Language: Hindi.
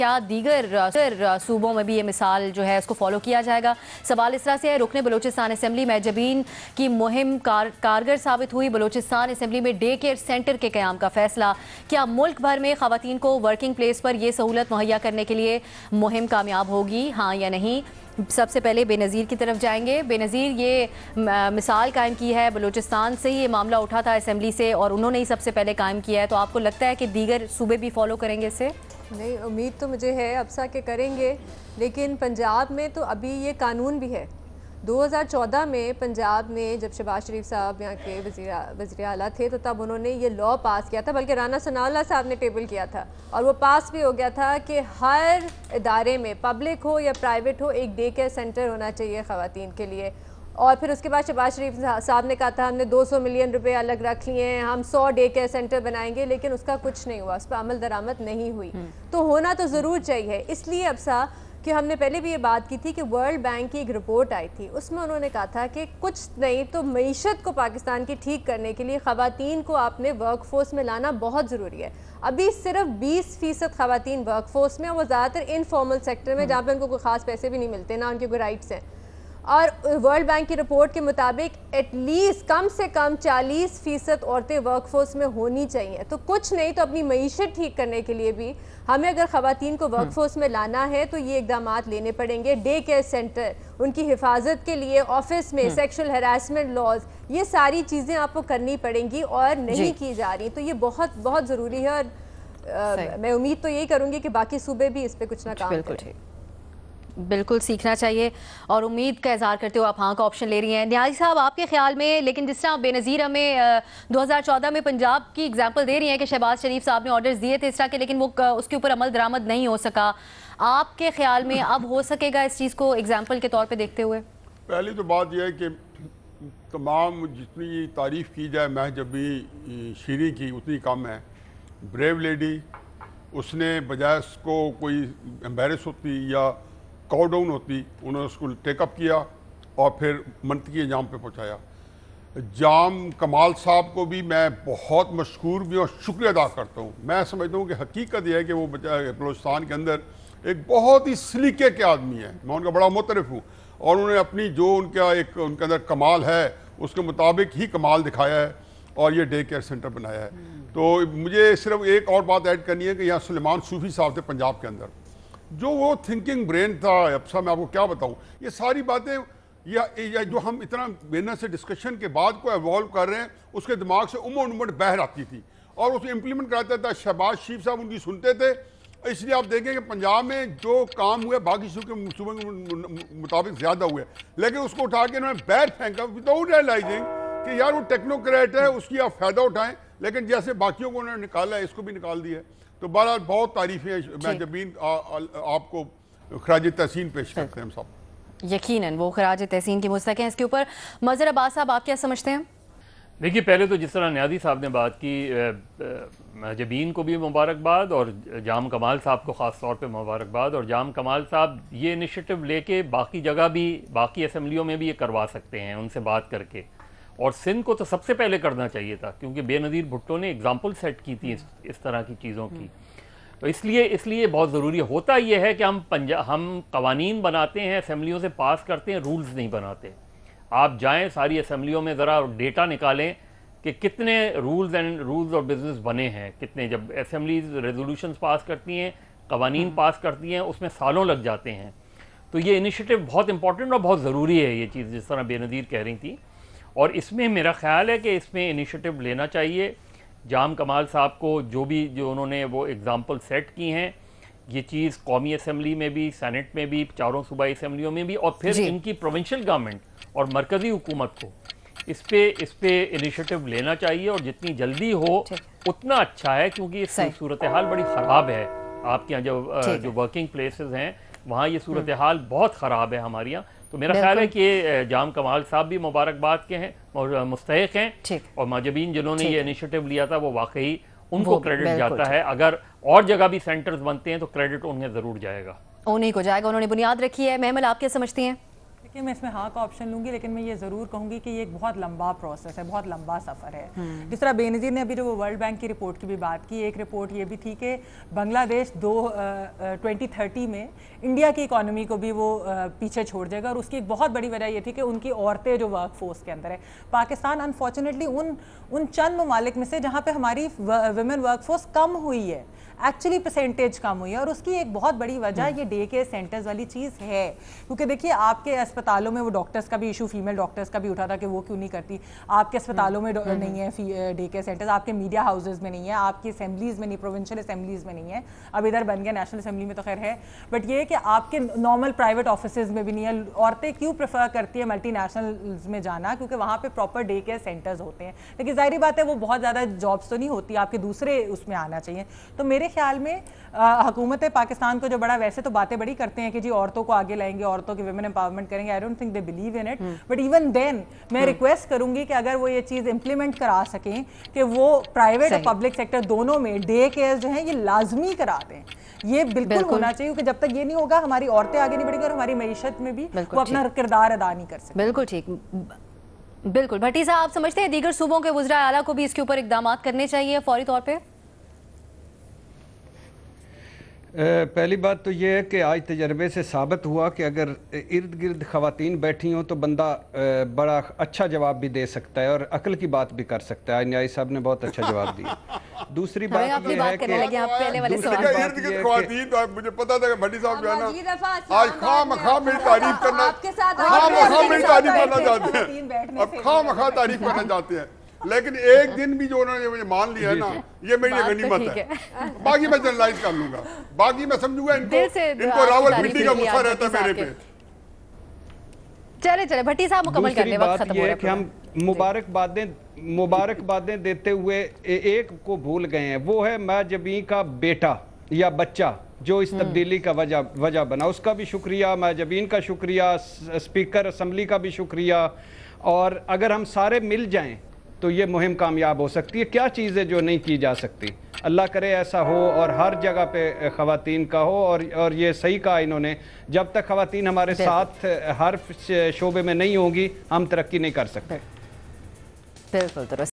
क्या दीगर सूबों में भी ये मिसाल जो है उसको फॉलो किया जाएगा? सवाल इस तरह से है, रुकने बलूचिस्तान असम्बली महजबीन की मुहिम कारगर साबित हुई। बलूचिस्तान असम्बली में डे केयर सेंटर के क़याम का फैसला। क्या मुल्क भर में ख़वातीन को वर्किंग प्लेस पर यह सहूलत मुहैया करने के लिए मुहिम कामयाब होगी, हाँ या नहीं? सबसे पहले बेनज़ीर की तरफ जाएंगे। बेनज़ीर, ये मिसाल कायम की है, बलूचिस्तान से ही ये मामला उठा था असम्बली से और उन्होंने ही सबसे पहले कायम किया है, तो आपको लगता है कि दीगर सूबे भी फॉलो करेंगे इसे? नहीं, उम्मीद तो मुझे है अब्सा के करेंगे, लेकिन पंजाब में तो अभी ये कानून भी है। 2014 में पंजाब में जब शहबाज शरीफ साहब यहाँ के वज़ीर आला थे तो तब उन्होंने ये लॉ पास किया था, बल्कि राना सनाउल्लाह साहब ने टेबल किया था और वो पास भी हो गया था कि हर इदारे में, पब्लिक हो या प्राइवेट हो, एक डे केयर सेंटर होना चाहिए ख़वातीन के लिए। और फिर उसके बाद शहबाज शरीफ साहब ने कहा था हमने 200 मिलियन रुपए अलग रख लिए हैं, हम 100 डे केयर सेंटर बनाएंगे, लेकिन उसका कुछ नहीं हुआ, उस पर अमल दरामद नहीं हुई। तो होना तो ज़रूर चाहिए। इसलिए अब सा कि हमने पहले भी ये बात की थी कि वर्ल्ड बैंक की एक रिपोर्ट आई थी, उसमें उन्होंने कहा था कि कुछ नहीं तो मईशत को पाकिस्तान की ठीक करने के लिए ख़वातीन को आपने वर्क फोर्स में लाना बहुत ज़रूरी है। अभी सिर्फ 20% ख़वातीन वर्क फोर्स में, वो ज़्यादातर इनफॉर्मल सेक्टर में जहाँ पर उनको कोई ख़ास पैसे भी नहीं मिलते, ना उनके कोई राइट्स हैं। और वर्ल्ड बैंक की रिपोर्ट के मुताबिक एटलीस्ट कम से कम 40% औरतें वर्कफोर्स में होनी चाहिए। तो कुछ नहीं तो अपनी मईशत ठीक करने के लिए भी हमें अगर ख़वातीन को वर्कफोर्स में लाना है तो ये इकदाम लेने पड़ेंगे। डे केयर सेंटर, उनकी हिफाजत के लिए ऑफिस में सेक्शुअल हरासमेंट लॉज, ये सारी चीज़ें आपको करनी पड़ेंगी और नहीं की जा रही। तो ये बहुत बहुत ज़रूरी है और मैं उम्मीद तो यही करूँगी कि बाकी सूबे भी इस पर कुछ ना काम करें। बिल्कुल सीखना चाहिए और उम्मीद का इजहार करते हो आप हाँ का ऑप्शन ले रही हैं। न्याजी साहब, आपके ख्याल में, लेकिन जिस तरह बेनज़ीर हमें 2014 में पंजाब की एग्जांपल दे रही हैं कि शहबाज शरीफ साहब ने ऑर्डर्स दिए थे इस तरह के, लेकिन वो उसके ऊपर अमल दरामद नहीं हो सका, आपके ख्याल में अब हो सकेगा इस चीज़ को एग्जाम्पल के तौर पर देखते हुए? पहली तो बात यह है कि तमाम जितनी तारीफ़ की जाए महजबी शीरी की उतनी कम है। ब्रेव लेडी, उसने बजाय उसको कोई एम्बेरस होती या कॉल डाउन होती, उन्होंने उसको टेकअप किया और फिर मंतकी अंजाम पे पहुंचाया। जाम कमाल साहब को भी मैं बहुत मशकूर भी और शुक्रिया अदा करता हूँ। मैं समझता हूँ कि हकीकत यह है कि वो बलूचिस्तान के अंदर एक बहुत ही सलीके के आदमी है, मैं उनका बड़ा मुतरफ़ हूँ और उन्होंने अपनी जो उनके अंदर कमाल है उसके मुताबिक ही कमाल दिखाया है और ये डे केयर सेंटर बनाया है। तो मुझे सिर्फ एक और बात ऐड करनी है कि यहाँ सुलेमान सूफी साहब थे पंजाब के अंदर, जो वो थिंकिंग ब्रेन था। अब साहब मैं आपको क्या बताऊं, ये सारी बातें या जो हम इतना मेहनत से डिस्कशन के बाद को एवॉल्व कर रहे हैं, उसके दिमाग से उमड़ बहर आती थी और उसको इम्प्लीमेंट कराता था। शहबाज शरीफ साहब उनकी सुनते थे। इसलिए आप देखें कि पंजाब में जो काम हुए बाकी सूबों के मुताबिक ज़्यादा हुए, लेकिन उसको उठा के उन्होंने बैर फेंका विदाउट रियलाइजिंग कि यार वो टेक्नोक्रेट है, उसकी आप फ़ायदा उठाएं। लेकिन जैसे बाकियों को उन्होंने निकाला है, इसको भी निकाल दिया। तो बहरहाल बहुत तारीफें महजबीन आपको खराज तहसीन पेश करते हैं हम सब। यकीनन वो खराज तहसीन की मुस्तक हैं। इसके ऊपर मज़हर अब्बास साहब, आप क्या समझते हैं? देखिए, पहले तो जिस तरह न्याजी साहब ने बात की, महजबीन को भी मुबारकबाद और जाम कमाल साहब को ख़ास तौर पे मुबारकबाद। और जाम कमाल साहब ये इनिशिएटिव लेके बाकी जगह भी, बाकी असम्बलियों में भी ये करवा सकते हैं उनसे बात करके। और सिंध को तो सबसे पहले करना चाहिए था, क्योंकि बेनज़ीर भुट्टो ने एग्जाम्पल सेट की थी इस तरह की चीज़ों की। तो इसलिए बहुत ज़रूरी होता यह है कि हम कवानीन बनाते हैं, असम्बलियों से पास करते हैं, रूल्स नहीं बनाते। आप जाएं सारी असम्बलियों में, ज़रा डेटा निकालें कि कितने रूल्स और बिजनेस बने हैं, कितने। जब असम्बलीज रेजोल्यूशंस पास करती हैं, कवानीन पास करती हैं, उसमें सालों लग जाते हैं। तो ये इनिशिएटिव बहुत इंपॉर्टेंट और बहुत ज़रूरी है, ये चीज़ जिस तरह बेनज़ीर कह रही थी। और इसमें मेरा ख्याल है कि इसमें इनिशिएटिव लेना चाहिए। जाम कमाल साहब को जो उन्होंने वो एग्ज़ाम्पल सेट की हैं, ये चीज़ कौमी असम्बली में भी, सेनेट में भी, चारों सूबाई असम्बलियों में भी, और फिर इनकी प्रोविंशियल गवर्नमेंट और मरकज़ी हुकूमत को इस पे इनिशिएटिव लेना चाहिए और जितनी जल्दी हो उतना अच्छा है, क्योंकि सूरत हाल बड़ी ख़राब है। आपके यहाँ जो वर्किंग प्लेसेस हैं वहाँ ये सूरत हाल बहुत ख़राब है हमारे यहाँ। तो मेरा ख्याल है कि जाम कमाल साहब भी मुबारकबाद के हैं और मुस्तहिक हैं, और माजबीन जिन्होंने ये इनिशिएटिव लिया था वो वाकई उनको क्रेडिट जाता है। अगर और जगह भी सेंटर्स बनते हैं तो क्रेडिट उन्हें ज़रूर जाएगा, उन्हीं को जाएगा, उन्होंने बुनियाद रखी है। महमल, आप क्या समझती हैं? देखिए मैं इसमें हाँ का ऑप्शन लूंगी, लेकिन मैं ये ज़रूर कहूँगी कि ये एक बहुत लंबा प्रोसेस है, बहुत लंबा सफ़र है। जिस तरह बेनज़ीर ने अभी जो वर्ल्ड बैंक की रिपोर्ट की भी बात की, एक रिपोर्ट ये भी थी कि बांग्लादेश 2030 में इंडिया की इकॉनमी को भी वो पीछे छोड़ जाएगा, और उसकी एक बहुत बड़ी वजह ये थी कि उनकी औरतें जो वर्क फोर्स के अंदर है। पाकिस्तान अनफॉर्चुनेटली उन चंद ममालिक में से जहाँ पर हमारी वुमेन वर्क फोर्स कम हुई है, एक्चुअली परसेंटेज कम हुई है, और उसकी एक बहुत बड़ी वजह ये डे केयर सेंटर्स वाली चीज़ है। क्योंकि देखिए आपके अस्पतालों में वो डॉक्टर्स का भी इशू, फीमेल डॉक्टर्स का भी उठा था कि वो क्यों नहीं करती। आपके अस्पतालों में नहीं है डे केयर सेंटर्स, आपके मीडिया हाउसेज में नहीं है, आपकी असेंबलीज में नहीं, प्रोविंशियल असेंबलीज में नहीं है। अब इधर बन गया, नेशनल असेंबली में तो खैर है, बट ये कि आपके नॉर्मल प्राइवेट ऑफिसेज में भी नहीं है। औरतें क्यों प्रेफर करती है मल्टीनेशनल्स में जाना? क्योंकि वहाँ पे प्रॉपर डे केयर सेंटर्स होते हैं। लेकिन जाहिर बात है वो बहुत ज़्यादा जॉब्स तो नहीं होती, आपके दूसरे उसमें आना चाहिए। तो मेरे ख्याल में हुकूमत पाकिस्तान को जो बड़ा, वैसे तो बातें बड़ी करते हैं कि जी औरतों को आगे लाएंगे, औरतों की वुमेन एम्पावरमेंट करेंगे, I don't think they believe in it, but even then मैं रिक्वेस्ट करूंगी कि अगर वो ये चीज़ इंप्लीमेंट करा सकें कि वो प्राइवेट और पब्लिक सेक्टर दोनों में डे केयर जो है ये लाजमी करा दें। ये बिल्कुल होना चाहिए, क्योंकि जब तक ये नहीं होगा हमारी औरतें आगे नहीं बढ़ेंगी और हमारी मईशत में भी वो अपना किरदार अदा नहीं कर सकती। बिल्कुल ठीक, बिल्कुल। भट्टी साहब, आप समझते हैं दीगर सूबों के वज़रा आला को भी इसके ऊपर इक़दाम करने चाहिए फौरी तौर पर? पहली बात तो ये है कि आज तजर्बे से साबित हुआ कि अगर इर्द गिर्द ख़वातीन बैठी हों तो बंदा बड़ा अच्छा जवाब भी दे सकता है और अक्ल की बात भी कर सकता है। आज न्यायी साहब ने बहुत अच्छा जवाब दिया। दूसरी बात ये है कि मुझे पता था कि भट्टी साहब जो है ना आज खामखा मेरी तारीफ करना चाहते हैं, अब खामखा तारीफ करना चाहते हैं, लेकिन एक दिन भी जो उन्होंने मुझे मान लिया है ना, ये मेरी गनीमत है। बाकी मैं जनरलाइज कर लूंगा, बाकी मैं समझूंगा इनको रावलपिंडी का गुस्सा रहता है मेरे पे। चले भट्टी साहब मुकम्मल करने, वक्त खत्म हो रहा है। कि हम मुबारकबादें देते हुए एक को भूल गए हैं, वो है महजबीन का बेटा या बच्चा जो इस तब्दीली का वजह बना। उसका भी शुक्रिया, महजबीन का शुक्रिया, स्पीकर असम्बली का भी शुक्रिया। और अगर हम सारे मिल जाएं तो ये मुहिम कामयाब हो सकती है। क्या चीज़ है जो नहीं की जा सकती? अल्लाह करे ऐसा हो और हर जगह पे ख़वातीन का हो। और ये सही कहा इन्होंने, जब तक ख़वातीन हमारे साथ हर शोबे में नहीं होंगी हम तरक्की नहीं कर सकते। बिल्कुल।